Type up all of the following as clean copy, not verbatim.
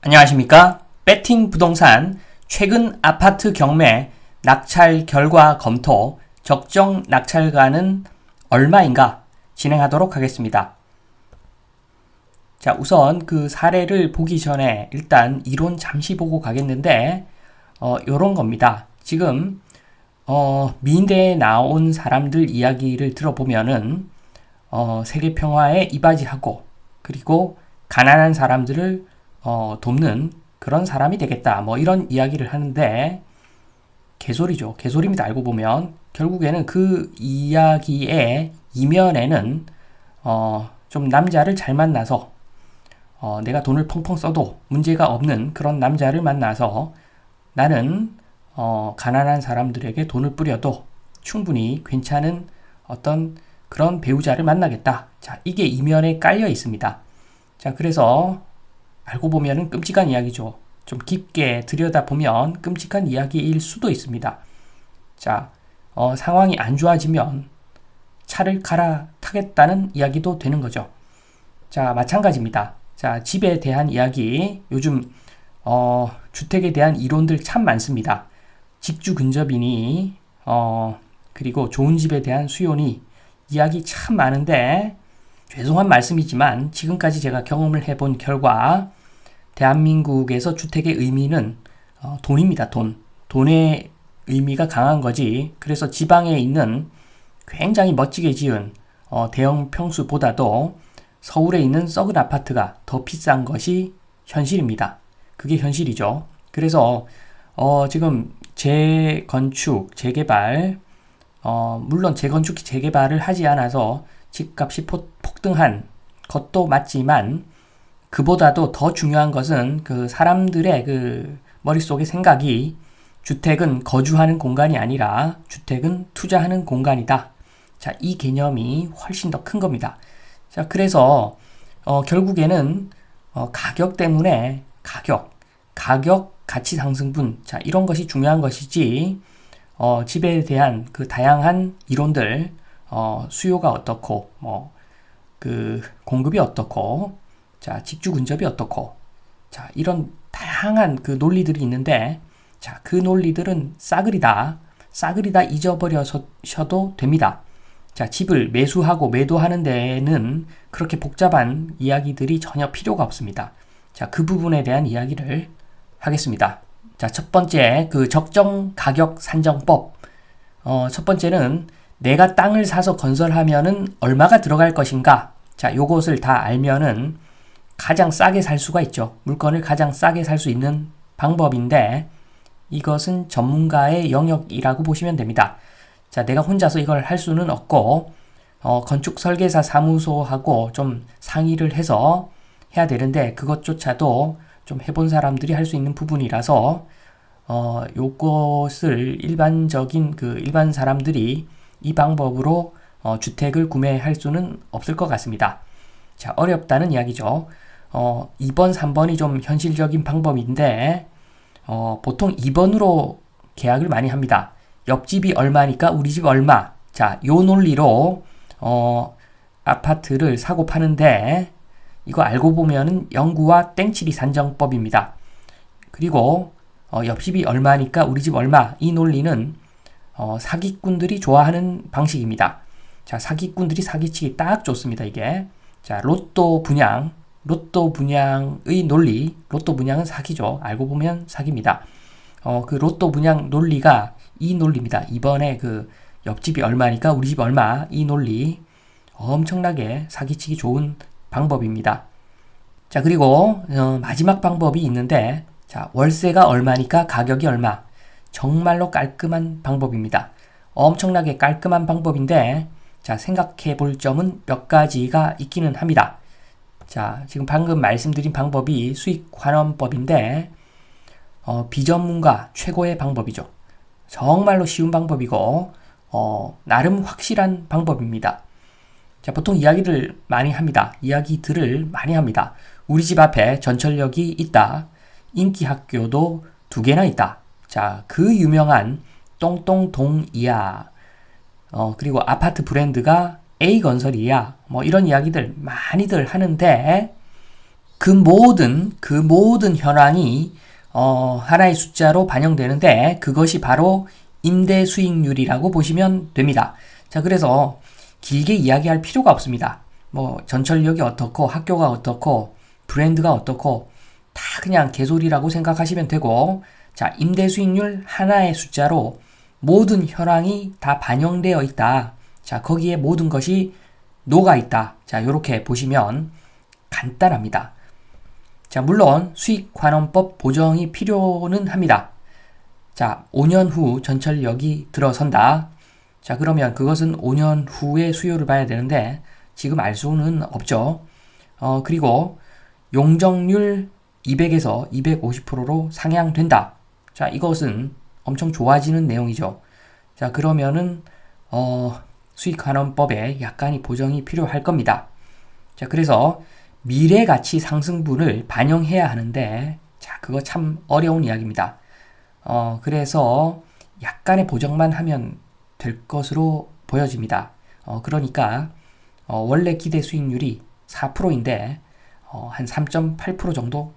안녕하십니까? 배팅 부동산 최근 아파트 경매 낙찰 결과 검토 적정 낙찰가는 얼마인가 진행하도록 하겠습니다. 자, 우선 그 사례를 보기 전에 일단 이론 잠시 보고 가겠는데 요런 겁니다. 지금 미인대에 나온 사람들 이야기를 들어보면은 세계 평화에 이바지하고 그리고 가난한 사람들을 돕는 그런 사람이 되겠다. 뭐 이런 이야기를 하는데 개소리죠. 개소리입니다. 알고 보면 결국에는 그 이야기의 이면에는 좀 남자를 잘 만나서 내가 돈을 펑펑 써도 문제가 없는 그런 남자를 만나서 나는 가난한 사람들에게 돈을 뿌려도 충분히 괜찮은 어떤 그런 배우자를 만나겠다. 자, 이게 이면에 깔려 있습니다. 자, 그래서 알고 보면은 끔찍한 이야기죠. 좀 깊게 들여다보면 끔찍한 이야기일 수도 있습니다. 자, 상황이 안 좋아지면 차를 갈아타겠다는 이야기도 되는 거죠. 자, 마찬가지입니다. 자, 집에 대한 이야기, 요즘 주택에 대한 이론들 참 많습니다. 직주 근접이니 그리고 좋은 집에 대한 수요니 이야기 참 많은데 죄송한 말씀이지만 지금까지 제가 경험을 해본 결과 대한민국에서 주택의 의미는 돈입니다. 돈의 의미가 강한 거지. 그래서 지방에 있는 굉장히 멋지게 지은 대형 평수보다도 서울에 있는 썩은 아파트가 더 비싼 것이 현실입니다. 그게 현실이죠. 그래서 지금 재건축, 재개발 물론 재건축, 재개발을 하지 않아서 집값이 폭등한 것도 맞지만 그보다도 더 중요한 것은 그 사람들의 그 머릿속의 생각이 주택은 거주하는 공간이 아니라 주택은 투자하는 공간이다. 자, 이 개념이 훨씬 더 큰 겁니다. 자, 그래서 결국에는 가격 때문에 가격, 가치 상승분, 자, 이런 것이 중요한 것이지 집에 대한 그 다양한 이론들, 수요가 어떻고, 그 공급이 어떻고, 자, 직주 근접이 어떻고, 자, 이런 다양한 그 논리들이 있는데, 자, 그 논리들은 싸그리다 잊어버려셔도 됩니다. 자, 집을 매수하고 매도하는 데에는 그렇게 복잡한 이야기들이 전혀 필요가 없습니다. 자, 그 부분에 대한 이야기를 하겠습니다. 자, 첫 번째, 그 적정 가격 산정법. 첫 번째는 내가 땅을 사서 건설하면은 얼마가 들어갈 것인가. 자, 요것을 다 알면은 가장 싸게 살 수가 있죠. 물건을 가장 싸게 살 수 있는 방법인데 이것은 전문가의 영역이라고 보시면 됩니다. 자, 내가 혼자서 이걸 할 수는 없고 건축 설계사 사무소하고 좀 상의를 해서 해야 되는데 그것조차도 좀 해본 사람들이 할 수 있는 부분이라서 요것을 일반 사람들이 이 방법으로 주택을 구매할 수는 없을 것 같습니다. 자, 어렵다는 이야기죠. 2번, 3번이 좀 현실적인 방법인데 보통 2번으로 계약을 많이 합니다. 옆집이 얼마니까 우리 집 얼마. 자, 요 논리로 아파트를 사고 파는데 이거 알고 보면은 영구와 땡칠이 산정법입니다. 그리고 옆집이 얼마니까 우리 집 얼마. 이 논리는 사기꾼들이 좋아하는 방식입니다. 자, 사기꾼들이 사기치기 딱 좋습니다, 이게. 자, 로또 분양의 논리, 로또 분양은 사기죠. 알고 보면 사기입니다. 그 로또 분양 논리가 이 논리입니다. 이번에 그 옆집이 얼마니까 우리 집 얼마, 이 논리 엄청나게 사기치기 좋은 방법입니다. 자, 그리고 마지막 방법이 있는데, 자, 월세가 얼마니까 가격이 얼마. 정말로 깔끔한 방법입니다. 엄청나게 깔끔한 방법인데, 자, 생각해 볼 점은 몇 가지가 있기는 합니다. 자, 지금 방금 말씀드린 방법이 수익환원법인데 비전문가 최고의 방법이죠. 정말로 쉬운 방법이고 나름 확실한 방법입니다. 자, 보통 이야기들을 많이 합니다. 우리 집 앞에 전철역이 있다. 인기 학교도 2개나 있다. 자, 그 유명한 똥똥동이야. 그리고 아파트 브랜드가 A건설이야. 뭐 이런 이야기들 많이들 하는데 그 모든 현황이 하나의 숫자로 반영되는데 그것이 바로 임대 수익률이라고 보시면 됩니다. 자, 그래서 길게 이야기할 필요가 없습니다. 뭐 전철역이 어떻고 학교가 어떻고 브랜드가 어떻고 다 그냥 개소리라고 생각하시면 되고, 자, 임대 수익률 하나의 숫자로 모든 현황이 다 반영되어 있다. 자, 거기에 모든 것이 녹아 있다. 자, 이렇게 보시면 간단합니다. 자, 물론 수익환원법 보정이 필요는 합니다. 자, 5년 후 전철역이 들어선다. 자, 그러면 그것은 5년 후의 수요를 봐야 되는데 지금 알 수는 없죠. 그리고 용적률 200에서 250%로 상향된다. 자, 이것은 엄청 좋아지는 내용이죠. 자, 그러면은 수익환원법에 약간의 보정이 필요할 겁니다. 자, 그래서 미래가치 상승분을 반영해야 하는데, 자, 그거 참 어려운 이야기입니다. 그래서 약간의 보정만 하면 될 것으로 보여집니다. 그러니까 원래 기대 수익률이 4%인데 한 3.8% 정도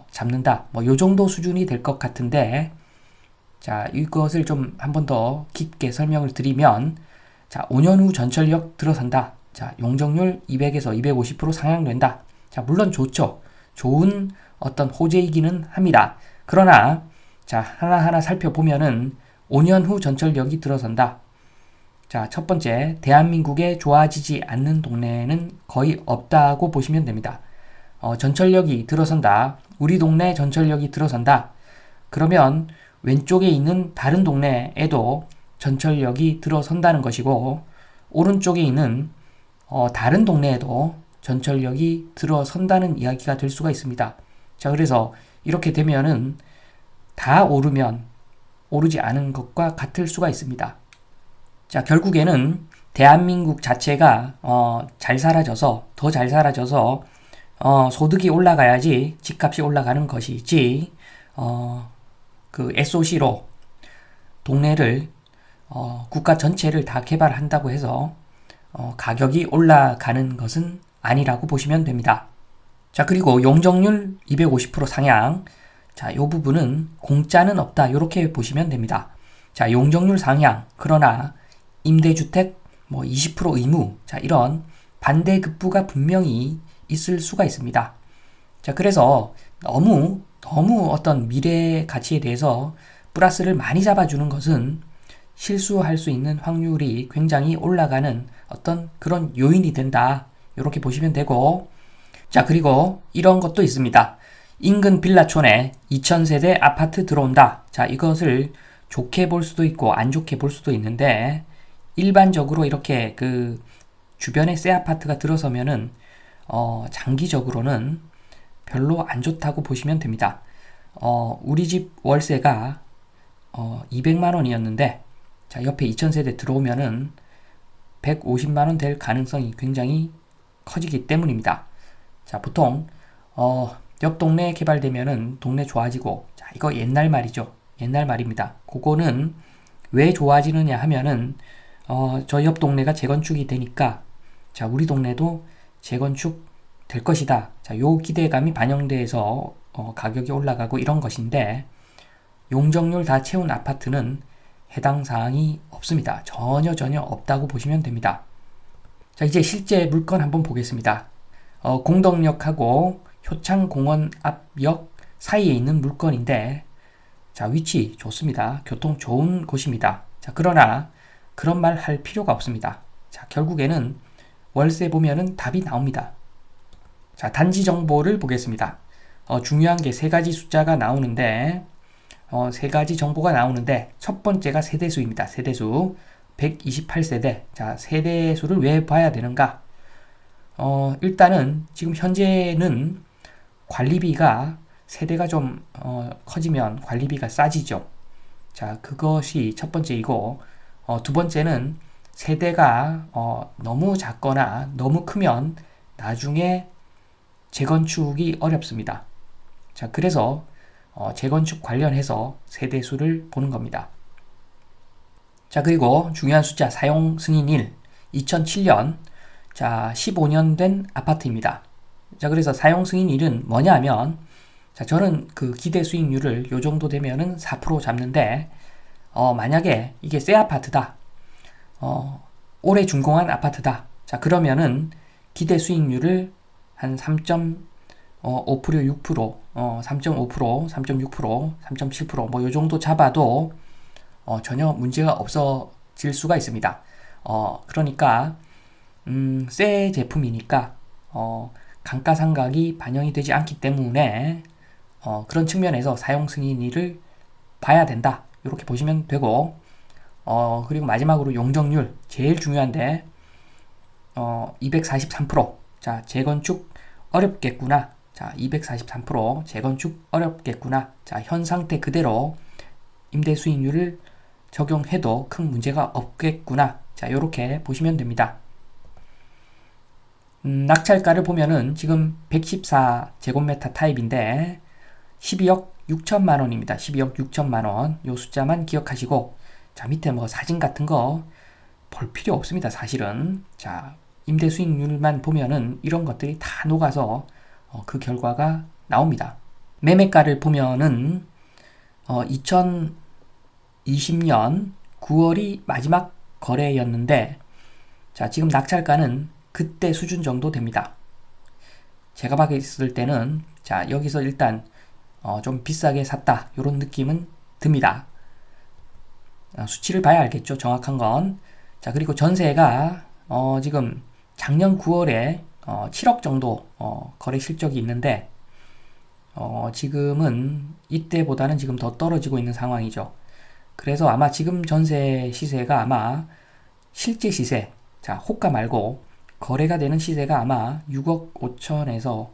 잡는다. 뭐 요 정도 수준이 될 것 같은데, 자, 이것을 좀 한 번 더 깊게 설명을 드리면, 자, 5년 후 전철역 들어선다. 자, 용적률 200에서 250% 상향된다. 자, 물론 좋죠. 좋은 어떤 호재이기는 합니다. 그러나 자, 하나하나 살펴보면은 5년 후 전철역이 들어선다. 자, 첫 번째, 대한민국에 좋아지지 않는 동네는 거의 없다고 보시면 됩니다. 전철역이 들어선다. 우리 동네 전철역이 들어선다. 그러면 왼쪽에 있는 다른 동네에도 전철역이 들어선다는 것이고, 오른쪽에 있는 다른 동네에도 전철역이 들어선다는 이야기가 될 수가 있습니다. 자, 그래서 이렇게 되면은 다 오르면 오르지 않은 것과 같을 수가 있습니다. 자, 결국에는 대한민국 자체가 잘 살아져서, 더 잘 살아져서 소득이 올라가야지 집값이 올라가는 것이지, 그 SOC로 동네를 국가 전체를 다 개발한다고 해서 가격이 올라가는 것은 아니라고 보시면 됩니다. 자, 그리고 용적률 250% 상향. 자, 이 부분은 공짜는 없다. 이렇게 보시면 됩니다. 자, 용적률 상향. 그러나 임대주택 뭐 20% 의무. 자, 이런 반대급부가 분명히 있을 수가 있습니다. 자, 그래서 너무 어떤 미래 가치에 대해서 플러스를 많이 잡아주는 것은 실수할 수 있는 확률이 굉장히 올라가는 어떤 그런 요인이 된다. 이렇게 보시면 되고, 자, 그리고 이런 것도 있습니다. 인근 빌라촌에 2000세대 아파트 들어온다. 자, 이것을 좋게 볼 수도 있고 안 좋게 볼 수도 있는데, 일반적으로 이렇게 그 주변에 새 아파트가 들어서면은 장기적으로는 별로 안 좋다고 보시면 됩니다. 우리 집 월세가 200만 원이었는데, 자, 옆에 2000세대 들어오면은 150만 원 될 가능성이 굉장히 커지기 때문입니다. 자, 보통 옆 동네 개발되면은 동네 좋아지고, 자, 이거 옛날 말이죠. 옛날 말입니다. 그거는 왜 좋아지느냐 하면은 저 옆 동네가 재건축이 되니까, 자, 우리 동네도 재건축 될 것이다. 자, 요 기대감이 반영돼서 가격이 올라가고 이런 것인데, 용적률 다 채운 아파트는 해당 사항이 없습니다. 전혀 없다고 보시면 됩니다. 자, 이제 실제 물건 한번 보겠습니다. 공덕역하고 효창공원 앞역 사이에 있는 물건인데, 자, 위치 좋습니다. 교통 좋은 곳입니다. 자, 그러나 그런 말 할 필요가 없습니다. 자, 결국에는 월세 보면은 답이 나옵니다. 자, 단지 정보를 보겠습니다. 중요한 게 세 가지 숫자가 나오는데, 세 가지 정보가 나오는데, 첫 번째가 세대수입니다. 세대수. 128세대. 자, 세대수를 왜 봐야 되는가? 일단은 지금 현재는 관리비가 세대가 좀 커지면 관리비가 싸지죠. 자, 그것이 첫 번째이고, 두 번째는 세대가 너무 작거나 너무 크면 나중에 재건축이 어렵습니다. 자, 그래서 재건축 관련해서 세대수를 보는 겁니다. 자, 그리고 중요한 숫자 사용 승인일 2007년, 자, 15년 된 아파트입니다. 자, 그래서 사용 승인일은 뭐냐면, 자, 저는 그 기대 수익률을 요 정도 되면은 4% 잡는데, 만약에 이게 새 아파트다. 올해 준공한 아파트다. 자, 그러면은 기대 수익률을 한 3.5%, 6%, 3.5%, 3.6%, 3.7%, 뭐 요 정도 잡아도 전혀 문제가 없어질 수가 있습니다. 그러니까 새 제품이니까 감가상각이 반영이 되지 않기 때문에 그런 측면에서 사용 승인일을 봐야 된다. 이렇게 보시면 되고, 그리고 마지막으로 용적률 제일 중요한데 243%. 자, 재건축 어렵겠구나. 자, 243% 재건축 어렵겠구나. 자, 현 상태 그대로 임대 수익률을 적용해도 큰 문제가 없겠구나. 자, 이렇게 보시면 됩니다. 낙찰가를 보면은 지금 114제곱미터 타입인데 12억 6천만 원입니다. 12억 6천만 원. 요 숫자만 기억하시고, 자, 밑에 뭐 사진 같은 거 볼 필요 없습니다. 사실은. 자, 임대 수익률만 보면은 이런 것들이 다 녹아서 그 결과가 나옵니다. 매매가를 보면은 2020년 9월이 마지막 거래였는데, 자, 지금 낙찰가는 그때 수준 정도 됩니다. 제가 봤을 때는, 자, 여기서 일단 좀 비싸게 샀다. 이런 느낌은 듭니다. 수치를 봐야 알겠죠. 정확한 건. 자, 그리고 전세가 지금 작년 9월에 7억 정도 거래 실적이 있는데 지금은 이때보다는 지금 더 떨어지고 있는 상황이죠. 그래서 아마 지금 전세 시세가 아마 실제 시세, 자, 호가 말고 거래가 되는 시세가 아마 6억 5천에서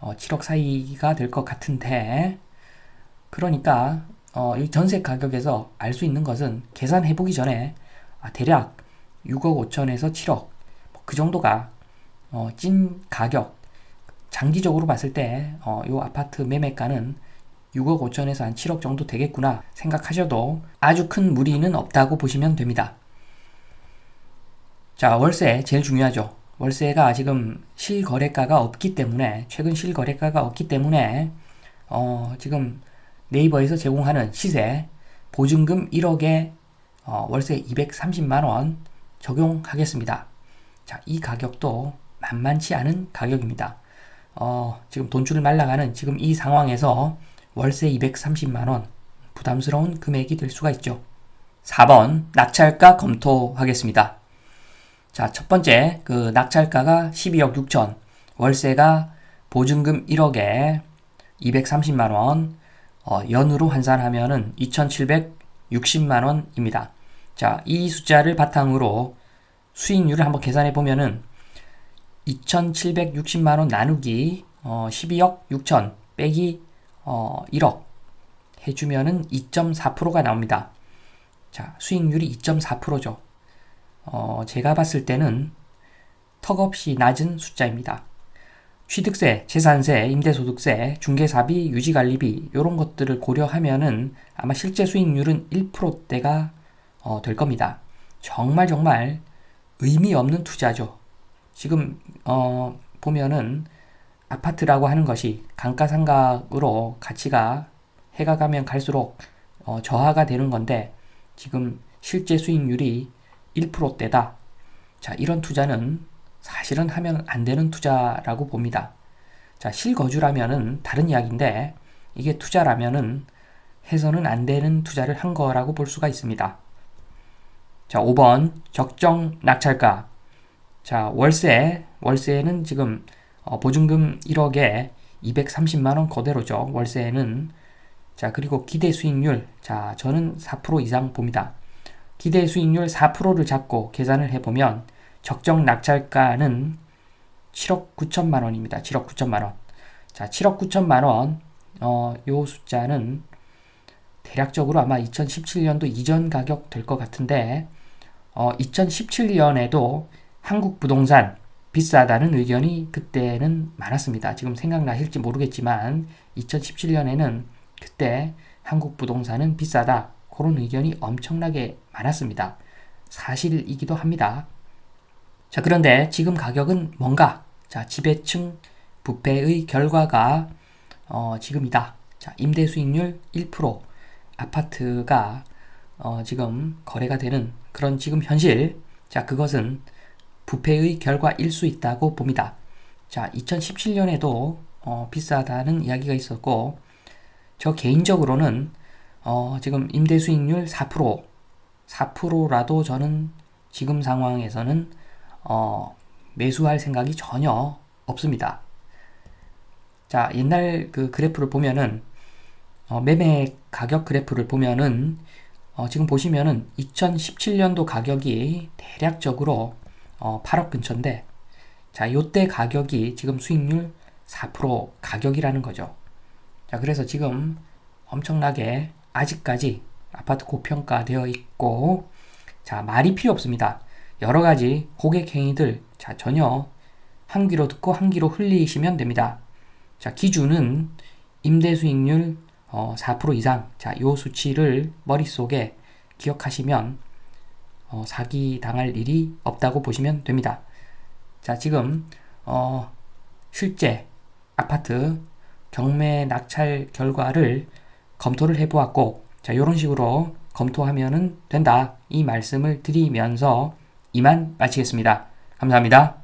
7억 사이가 될 것 같은데, 그러니까 이 전세 가격에서 알 수 있는 것은 계산해 보기 전에 대략 6억 5천에서 7억 그 정도가 찐 가격, 장기적으로 봤을 때 이 아파트 매매가는 6억 5천에서 한 7억 정도 되겠구나 생각하셔도 아주 큰 무리는 없다고 보시면 됩니다. 자, 월세 제일 중요하죠. 월세가 지금 실거래가가 없기 때문에, 최근 실거래가가 없기 때문에 지금 네이버에서 제공하는 시세 보증금 1억에 월세 230만원 적용하겠습니다. 자, 이 가격도 만만치 않은 가격입니다. 지금 돈줄을 말라가는 지금 이 상황에서 월세 230만원 부담스러운 금액이 될 수가 있죠. 4번 낙찰가 검토하겠습니다. 자, 첫 번째 그 낙찰가가 12억 6천, 월세가 보증금 1억에 230만원, 연으로 환산하면은 2,760만원입니다. 자, 이 숫자를 바탕으로 수익률을 한번 계산해 보면은 2,760만원 나누기 12억 6천 빼기 1억 해주면은 2.4%가 나옵니다. 자, 수익률이 2.4%죠. 제가 봤을 때는 턱없이 낮은 숫자입니다. 취득세, 재산세, 임대소득세, 중개사비, 유지관리비 이런 것들을 고려하면은 아마 실제 수익률은 1%대가 될 겁니다. 정말 의미 없는 투자죠. 지금 보면은 아파트라고 하는 것이 감가상각으로 가치가 해가 가면 갈수록 저하가 되는 건데 지금 실제 수익률이 1%대다. 자, 이런 투자는 사실은 하면 안 되는 투자라고 봅니다. 자, 실거주라면은 다른 이야기인데 이게 투자라면은 해서는 안 되는 투자를 한 거라고 볼 수가 있습니다. 자, 5번 적정 낙찰가. 자, 월세는 지금 보증금 1억에 230만원 그대로죠. 월세는. 자, 그리고 기대 수익률. 자, 저는 4% 이상 봅니다. 기대 수익률 4%를 잡고 계산을 해보면 적정 낙찰가는 7억 9천만 원입니다. 7억 9천만 원. 자, 7억 9천만 원. 요 숫자는 대략적으로 아마 2017년도 이전 가격 될 것 같은데 2017년에도 한국 부동산 비싸다는 의견이 그때는 많았습니다. 지금 생각나실지 모르겠지만 2017년에는 그때 한국 부동산은 비싸다. 그런 의견이 엄청나게 많았습니다. 사실이기도 합니다. 자, 그런데 지금 가격은 뭔가? 자, 지배층 부패의 결과가 지금이다. 자, 임대 수익률 1%, 아파트가 지금 거래가 되는 그런 지금 현실. 자, 그것은 부패의 결과일 수 있다고 봅니다. 자, 2017년에도 비싸다는 이야기가 있었고, 저 개인적으로는 지금 임대 수익률 4%라도 저는 지금 상황에서는 매수할 생각이 전혀 없습니다. 자, 옛날 그 그래프를 보면은 매매 가격 그래프를 보면은 지금 보시면은 2017년도 가격이 대략적으로 8억 근처인데, 자, 요때 가격이 지금 수익률 4% 가격이라는 거죠. 자, 그래서 지금 엄청나게 아직까지 아파트 고평가되어 있고, 자, 말이 필요 없습니다. 여러 가지 고객 행위들, 자, 전혀 한 귀로 듣고 한 귀로 흘리시면 됩니다. 자, 기준은 임대 수익률 4% 이상. 자, 요 수치를 머릿속에 기억하시면 사기 당할 일이 없다고 보시면 됩니다. 자, 지금 실제 아파트 경매 낙찰 결과를 검토를 해보았고, 자, 요런 식으로 검토하면은 된다. 이 말씀을 드리면서 이만 마치겠습니다. 감사합니다.